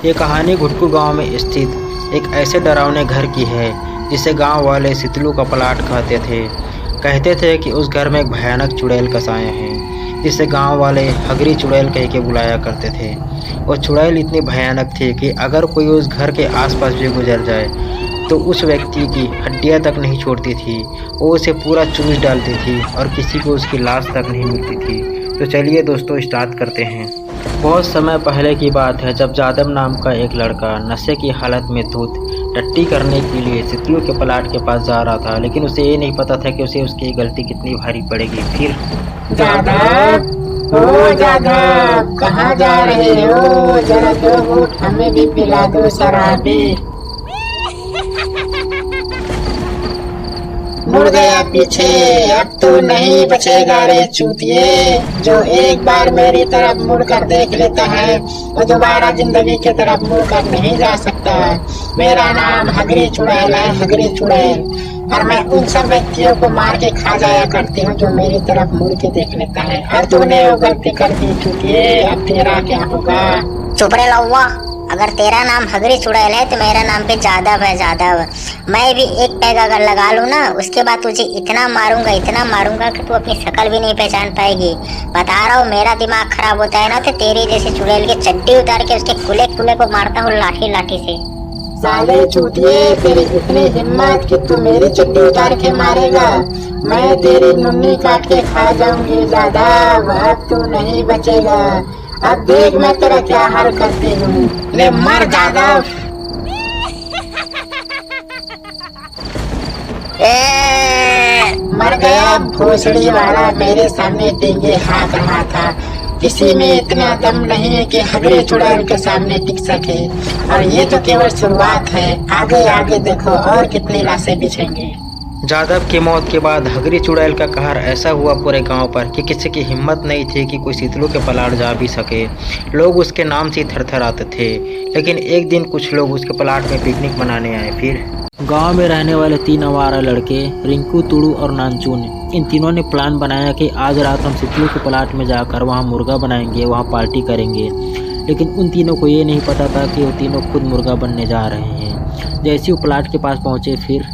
ये कहानी घुटकू गांव में स्थित एक ऐसे डरावने घर की है जिसे गांव वाले सितलू का प्लाट कहते थे। कहते थे कि उस घर में एक भयानक चुड़ैल का साया है जिसे गांव वाले हगरी चुड़ैल कह के बुलाया करते थे। वो चुड़ैल इतनी भयानक थी कि अगर कोई उस घर के आसपास भी गुजर जाए तो उस व्यक्ति की हड्डियां तक नहीं छोड़ती थी, वो उसे पूरा चूस डालती थी और किसी को उसकी लाश तक नहीं मिलती थी। तो चलिए दोस्तों स्टार्ट करते हैं। बहुत समय पहले की बात है जब जादव नाम का एक लड़का नशे की हालत में धुत टट्टी करने के लिए सितलू के प्लाट के पास जा रहा था, लेकिन उसे ये नहीं पता था कि उसे उसकी गलती कितनी भारी पड़ेगी। फिर जादव, ओ जादव, कहाँ जा रहे हो? जरा दो घूंट हमें भी पिला दो शराबी। मुड़ गया पीछे, अब तो नहीं बचेगा रे चूतिए। जो एक बार मेरी तरफ मुड़ कर देख लेता है वो दोबारा जिंदगी की तरफ मुड़ कर नहीं जा सकता। मेरा नाम हगरी चुड़ैल है, हगरी चुड़ैल, और मैं उन सब व्यक्तियों को मार के खा जाया करती हूँ जो मेरी तरफ मुड़ के देख लेता है। और तूने वो गलती कर दी चूतिए, अब तेरा क्या होगा? चुप रे लौवा, अगर तेरा नाम हगरी चुड़ैल है तो मेरा नाम पे जादव है, जादव। मैं भी एक पैग अगर लगा लूँ ना, उसके बाद तुझे इतना मारूंगा कि तू अपनी शक्ल भी नहीं पहचान पाएगी। बता रहा हूँ, मेरा दिमाग खराब होता है ना तो तेरी जैसे चुड़ैल की चड्डी उतार के उसके कुले कुले को मारता हूँ लाठी से। साले चूतिए, तेरी इतनी हिम्मत कि तू मेरी चड्डी उतार के मारेगा? मैं तेरी मुन्नी काट के खा जाऊंगी जादव, अब तू नहीं बचेगा। अब देख मैं तेरा क्या हाल करती हूँ। ले मर जादव। मर गया भोसड़ी वाला, मेरे सामने देंगे हाँक रहा था। किसी में इतना दम नहीं है कि हगरी चुड़ैल के सामने टिक सके, और ये तो केवल शुरुआत है। आगे आगे देखो और कितनी लाशें बिछेंगी। जादव की मौत के बाद हगरी चुड़ैल का कहर ऐसा हुआ पूरे गांव पर कि किसी की हिम्मत नहीं थी कि कोई सितलू के प्लाट जा भी सके। लोग उसके नाम से थर आते थे। लेकिन एक दिन कुछ लोग उसके प्लाट में पिकनिक मनाने आए। फिर गांव में रहने वाले 3 आवारा लड़के रिंकू, तुड़ू और नानचून, इन तीनों ने प्लान बनाया कि आज रात हम सितलू के प्लाट में जाकर वहां मुर्गा बनाएंगे, वहां पार्टी करेंगे। लेकिन उन तीनों को ये नहीं पता था कि वो तीनों खुद मुर्गा बनने जा रहे हैं। जैसे वो प्लाट के पास पहुंचे, फिर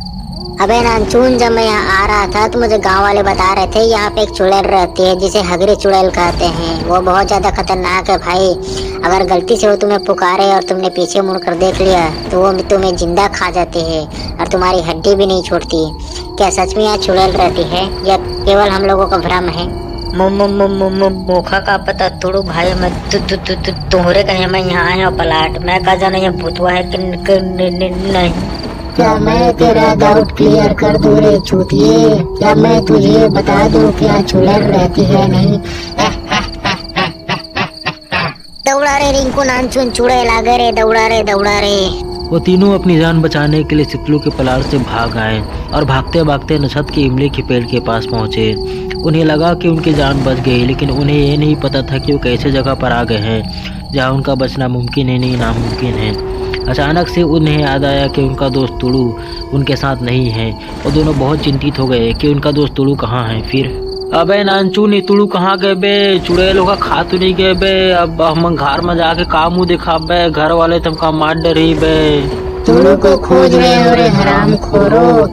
अबे नानचून, जब मैं यहाँ आ रहा था तो मुझे गांव वाले बता रहे थे यहाँ पे एक चुड़ैल रहती है जिसे हगरी चुड़ैल कहते हैं। वो बहुत ज्यादा खतरनाक है भाई। अगर गलती से वो तुम्हें पुकारे और तुमने पीछे मुड़कर देख लिया तो वो तुम्हें जिंदा खा जाती है और तुम्हारी हड्डी भी नहीं छोड़ती। क्या सच में यहाँ चुड़ैल रहती है या केवल हम लोगों का भ्रम है? मोखा का पता तोड़ो भाई, मैं तुम्हारे कहे मैं यहाँ आया प्लाट, मैं कहा जाना ये भूतवा है कि नहीं। क्या मैं तेरा डाउट क्लियर कर दूं रे चूतिए? क्या मैं तुझे बता दूं क्या चुड़ैल रहती है नहीं? दौड़ा रे रिंकू, नानचून, चुड़ैल आ गए रे, दौड़ा रे। वो तीनों अपनी जान बचाने के लिए सितलू के प्लाट से भाग आए और भागते भागते नछत के इमली के पेड़ के पास पहुंचे। उन्हें लगा कि उनकी जान बच गई, लेकिन उन्हें ये नहीं पता था कि वो कैसे जगह पर आ गए हैं जहाँ उनका बचना मुमकिन है, नहीं नामुमकिन है। अचानक से उन्हें याद आया कि उनका दोस्त तुड़ू उनके साथ नहीं है। वो दोनों बहुत चिंतित हो गए कि उनका दोस्त तुड़ू कहाँ है। फिर अबे नानचू, नहीं तुड़ू कहाँ गए बे? चुड़ैल होगा खा तो नहीं गए बे? अब हम घर में जाके का मुँह दिखा बे? घर वाले तुमका मार डरी बे। तुड़ू को खोज रहे हो रे हराम खोरो।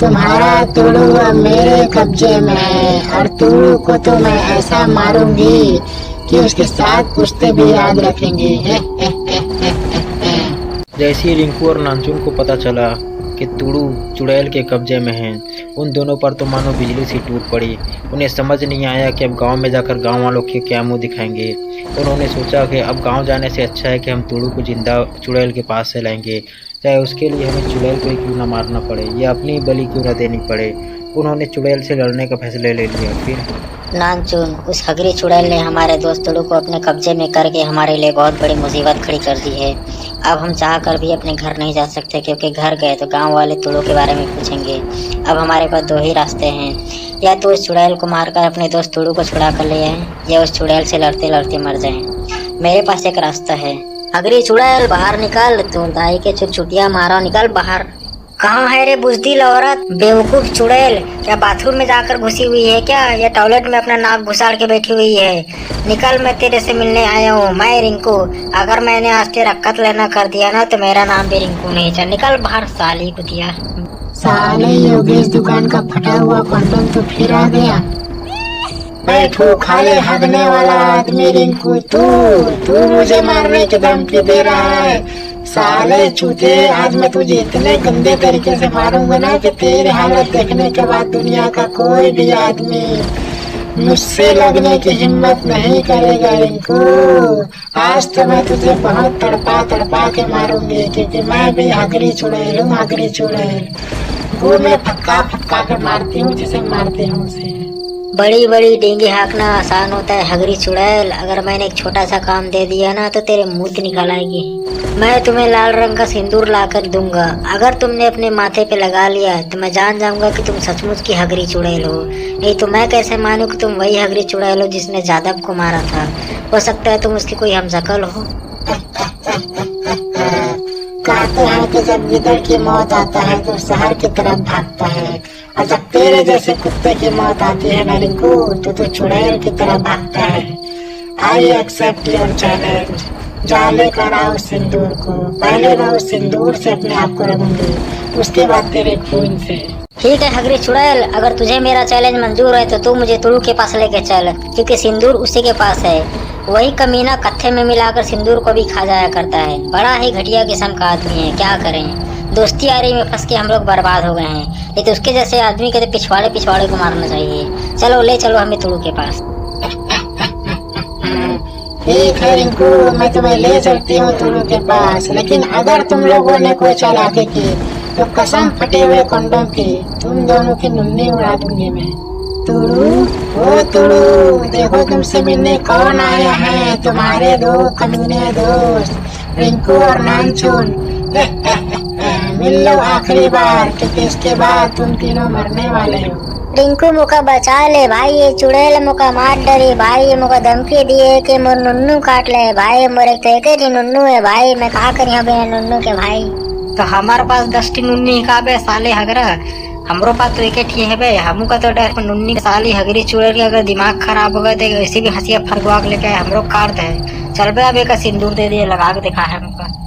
तुम्हारा तुड़ू अब मेरे कब्जे में है और तुड़ू को तो मैं ऐसा मारूंगी कि उसके साथ पुश्ते भी याद रखेंगे। जैसे ही रिंकू और नानचून को पता चला कि तुड़ू चुड़ैल के कब्जे में है, उन दोनों पर तो मानो बिजली सी टूट पड़ी। उन्हें समझ नहीं आया कि अब गांव में जाकर गांव वालों के क्या मुंह दिखाएंगे। उन्होंने सोचा कि अब गांव जाने से अच्छा है कि हम तुड़ू को जिंदा चुड़ैल के पास से लाएंगे, चाहे उसके लिए हमें चुड़ैल को ही क्यों ना मारना पड़े या अपनी बलि क्यों ना देनी पड़े। उन्होंने चुड़ैल से लड़ने का फैसला ले लिया। फिर नानचून, उस हगरी चुड़ैल ने हमारे दोस्त तुड़ू को अपने कब्जे में करके हमारे लिए बहुत बड़ी मुसीबत खड़ी कर दी है। अब हम चाह कर भी अपने घर नहीं जा सकते, क्योंकि घर गए तो गांव वाले तुड़ू के बारे में पूछेंगे। अब हमारे पास 2 ही रास्ते हैं, या तो उस चुड़ैल को मारकर अपने दोस्त तुड़ू को छुड़ा कर ले आए या उस चुड़ैल से लड़ते लड़ते मर जाएं। मेरे पास एक रास्ता है। हगरी चुड़ैल बाहर निकल, तू दाई के छुटिया मारो, निकल बाहर। कहाँ है रे बुजदिल औरत, बेवकूफ चुड़ैल? क्या बाथरूम में जाकर घुसी हुई है क्या, या टॉयलेट में अपना नाक घुसाड़ के बैठी हुई है? निकल, मैं तेरे से मिलने आया हूँ, मैं रिंकू। अगर मैंने आज तेरा कत्ल न कर दिया ना तो मेरा नाम भी रिंकू नहीं। चल निकल बाहर साली कुतिया। साले योगेश दुकान का फटा हुआ कंडोम तो फिर आ गया। बैठो खाले हगने वाला आदमी रिंकू, तू मुझे मारने की धमकी दे रहा है। साले चूते, आज मैं तुझे इतने गंदे तरीके से मारूंगा ना कि तेरी हालत देखने के बाद दुनिया का कोई भी आदमी मुझसे लगने की हिम्मत नहीं करेगा रिंकू। आज तो मैं तुझे बहुत तड़पा तड़पा के मारूंगी, क्योंकि मैं भी हगरी चुड़ैल हूँ, हगरी चुड़ैल। वो मैं फटका फटका कर मारती हूँ जिसे मारती हूँ उसे। बड़ी बड़ी डेंगे हाँकना आसान होता है हगरी चुड़ैल, अगर मैंने एक छोटा सा काम दे दिया ना तो तेरे मुंह निकल आएगी। मैं तुम्हें लाल रंग का सिंदूर लाकर दूंगा, अगर तुमने अपने माथे पे लगा लिया तो मैं जान जाऊंगा कि तुम सचमुच की हगरी चुड़ैल हो। नहीं तो मैं कैसे मानूं कि तुम वही हगरी चुड़ैल हो जिसने जादव को मारा था। हो सकता है तुम उसकी कोई हमशक्ल हो। कहते हैं कि जब गिदड़ की मौत आता है तो शहर की तरफ भागता है, और जब तेरे जैसे कुत्ते की मौत आती है ना रिंकू, तो चुड़ैल की तरफ भागता है। I accept your challenge. जा लेकर आओ सिंदूर को। पहले मैं उस सिंदूर से अपने आप को रंगूंगी, उसके बाद तेरे खून से। ठीक है हगरी चुड़ैल, अगर तुझे मेरा चैलेंज मंजूर है तो तू मुझे तुड़ू के पास लेके चल, क्योंकि सिंदूर उसी के पास है। वही कमीना कत्थे में मिलाकर सिंदूर को भी खा जाया करता है। बड़ा ही घटिया किस्म का आदमी है, क्या करें। दोस्ती यारी में फंस के हम लोग बर्बाद हो गए हैं। नहीं तो उसके जैसे आदमी के तो पिछवाड़े पिछवाड़े को मारना चाहिए। चलो ले चलो हमें तुड़ू के पास। ठीक है रिंकू, मैं तुम्हें ले चलती हूँ तुड़ू के पास, लेकिन अगर तुम लोगों ने कोई चालाकी की तो कसम फटे हुए कंडोम की तुम दोनों की नुन्नी उड़ा दूंगी मैं। तुड़ू, ओ तुड़ू, देखो तुमसे मिलने कौन आया है, तुम्हारे दो कमीने दोस्त रिंकू और नानचुन। मिल लो आखिरी बार, क्योंकि इसके बाद तुम तीनों मरने वाले हो। रिंकू मुका बचा ले भाई, ये चुड़ैल मुका मार डरी भाई, ये मुका धमकी दिए कि मोर नुन्नू काट ले भाई। मोर एक तो नुन्नू है भाई, मैं कहा करी बिना नुन्नू के भाई। तो हमारे पास 10 नुन्नी का बे साले हगरा, हमरो पास तो एक ही है बे। हमू का तो डर नुन्नी साली हगरी चुड़ैल के अगर दिमाग खराब हो गए तो ऐसी भी हंसिया फरगवा के लेके हमरो काट दे। चल बे अब एक सिंदूर दे दिए, लगा के दिखा है हमको।